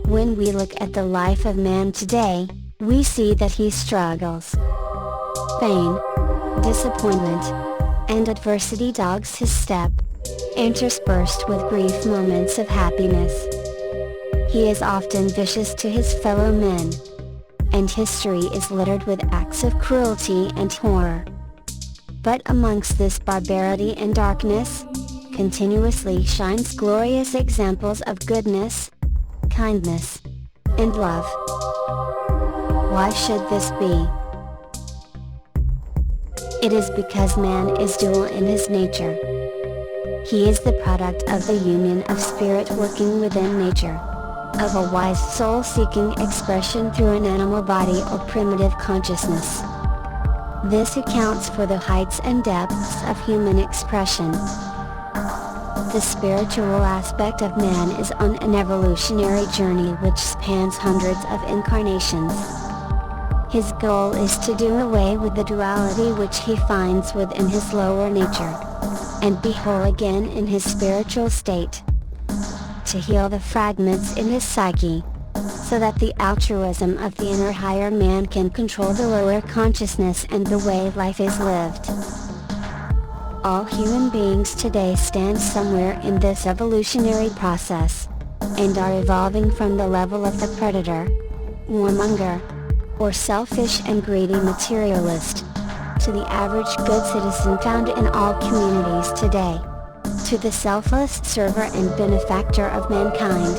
When we look at the life of man today, we see that he struggles. Pain, disappointment, and adversity dogs his step, interspersed with brief moments of happiness. He is often vicious to his fellow men, and history is littered with acts of cruelty and horror. But amongst this barbarity and darkness, continuously shines glorious examples of goodness, kindness, and love. Why should this be? It is because man is dual in his nature. He is the product of the union of spirit working within nature, of a wise soul seeking expression through an animal body or primitive consciousness. This accounts for the heights and depths of human expression. The spiritual aspect of man is on an evolutionary journey which spans hundreds of incarnations. His goal is to do away with the duality which he finds within his lower nature, and be whole again in his spiritual state. To heal the fragments in his psyche, so that the altruism of the inner higher man can control the lower consciousness and the way life is lived. All human beings today stand somewhere in this evolutionary process, and are evolving from the level of the predator, warmonger, or selfish and greedy materialist, to the average good citizen found in all communities today, to the selfless server and benefactor of mankind.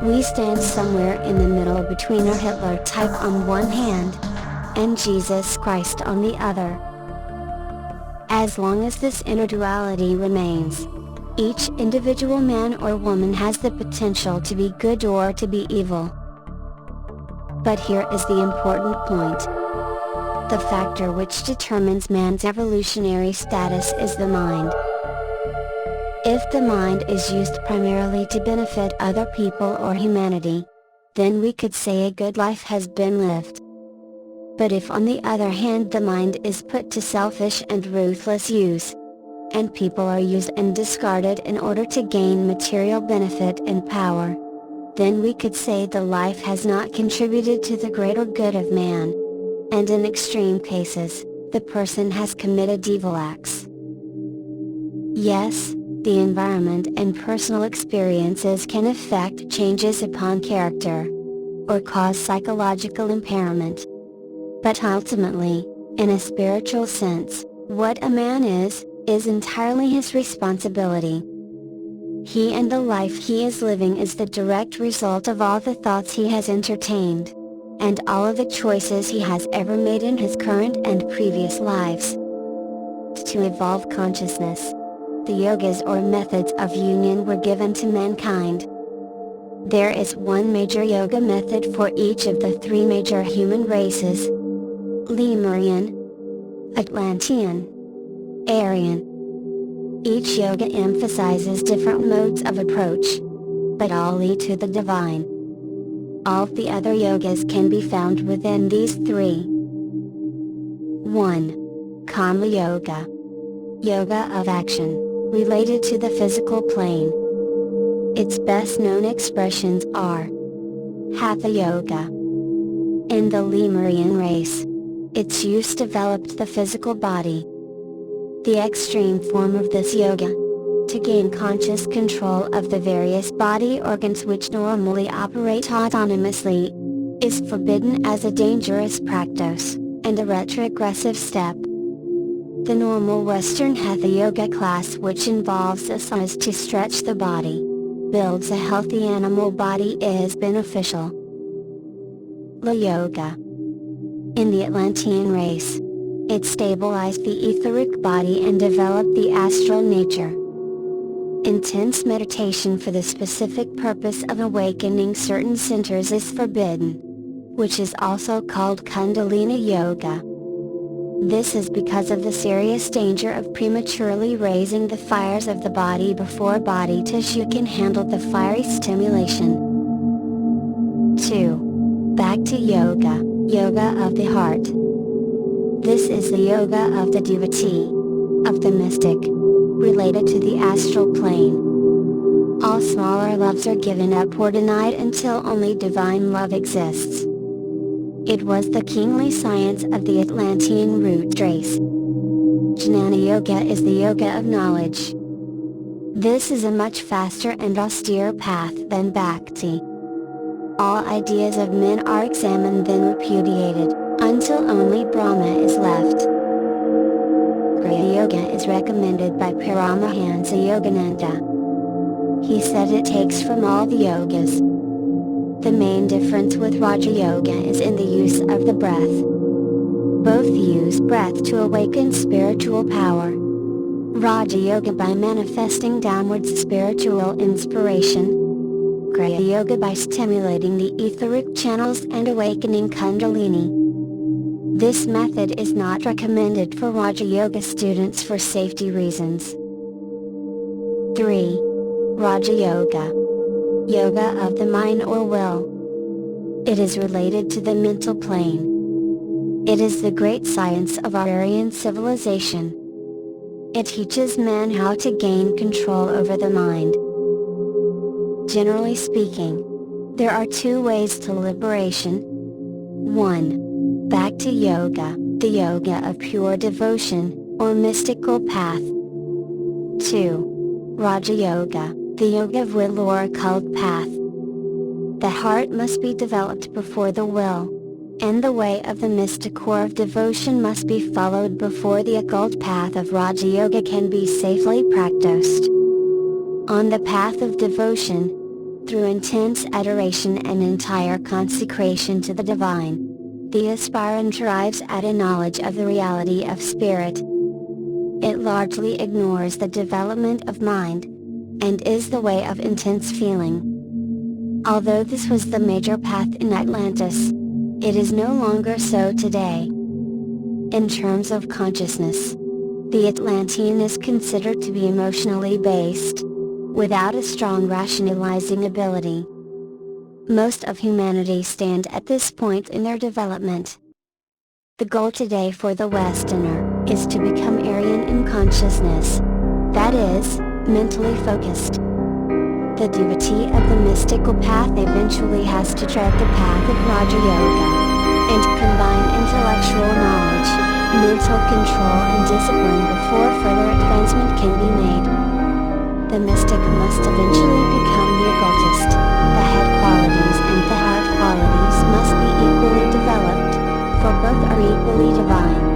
We stand somewhere in the middle between our Hitler type on one hand, and Jesus Christ on the other. As long as this inner duality remains, each individual man or woman has the potential to be good or to be evil. But here is the important point. The factor which determines man's evolutionary status is the mind. If the mind is used primarily to benefit other people or humanity, then we could say a good life has been lived. But if on the other hand the mind is put to selfish and ruthless use, and people are used and discarded in order to gain material benefit and power, then we could say the life has not contributed to the greater good of man, and in extreme cases, the person has committed evil acts. Yes, the environment and personal experiences can affect changes upon character, or cause psychological impairment. But ultimately, in a spiritual sense, what a man is entirely his responsibility. He and the life he is living is the direct result of all the thoughts he has entertained, and all of the choices he has ever made in his current and previous lives. To evolve consciousness, the yogas or methods of union were given to mankind. There is one major yoga method for each of the three major human races: Lemurian, Atlantean, Aryan. Each yoga emphasizes different modes of approach, but all lead to the divine. All of the other yogas can be found within these three. 1. Karma Yoga. Yoga of action, related to the physical plane. Its best known expressions are Hatha Yoga. In the Lemurian race, its use developed the physical body. The extreme form of this yoga, to gain conscious control of the various body organs which normally operate autonomously, is forbidden as a dangerous practice, and a retrogressive step. The normal Western Hatha Yoga class, which involves asanas to stretch the body, builds a healthy animal body, is beneficial. La Yoga. In the Atlantean race, it stabilized the etheric body and developed the astral nature. Intense meditation for the specific purpose of awakening certain centers is forbidden, which is also called Kundalini Yoga. This is because of the serious danger of prematurely raising the fires of the body before body tissue can handle the fiery stimulation. 2. Bhakti Yoga, Yoga of the Heart. This is the yoga of the devotee, of the mystic, related to the astral plane. All smaller loves are given up or denied until only divine love exists. It was the kingly science of the Atlantean root race. Jnana Yoga is the yoga of knowledge. This is a much faster and austere path than Bhakti. All ideas of men are examined then repudiated, until only Brahma is left. Kriya Yoga is recommended by Paramahansa Yogananda. He said it takes from all the yogas. The main difference with Raja Yoga is in the use of the breath. Both use breath to awaken spiritual power. Raja Yoga by manifesting downwards spiritual inspiration. Kriya Yoga by stimulating the etheric channels and awakening Kundalini. This method is not recommended for Raja Yoga students for safety reasons. 3. Raja Yoga. Yoga of the mind or will. It is related to the mental plane. It is the great science of our Aryan civilization. It teaches man how to gain control over the mind. Generally speaking, there are two ways to liberation. 1. Bhakti Yoga, the yoga of pure devotion, or mystical path. 2. Raja Yoga, the yoga of will or occult path. The heart must be developed before the will, and the way of the mystic or of devotion must be followed before the occult path of Raja Yoga can be safely practiced. On the path of devotion, through intense adoration and entire consecration to the divine, the aspirant arrives at a knowledge of the reality of spirit. It largely ignores the development of mind, and is the way of intense feeling. Although this was the major path in Atlantis, it is no longer so today. In terms of consciousness, the Atlantean is considered to be emotionally based, without a strong rationalizing ability. Most of humanity stand at this point in their development. The goal today for the Westerner is to become Aryan in consciousness, that is, mentally focused. The devotee of the mystical path eventually has to tread the path of Raja Yoga, and combine intellectual knowledge, mental control and discipline before further advancement can be made. The mystic must eventually become the occultist. The head qualities and the heart qualities must be equally developed, for both are equally divine.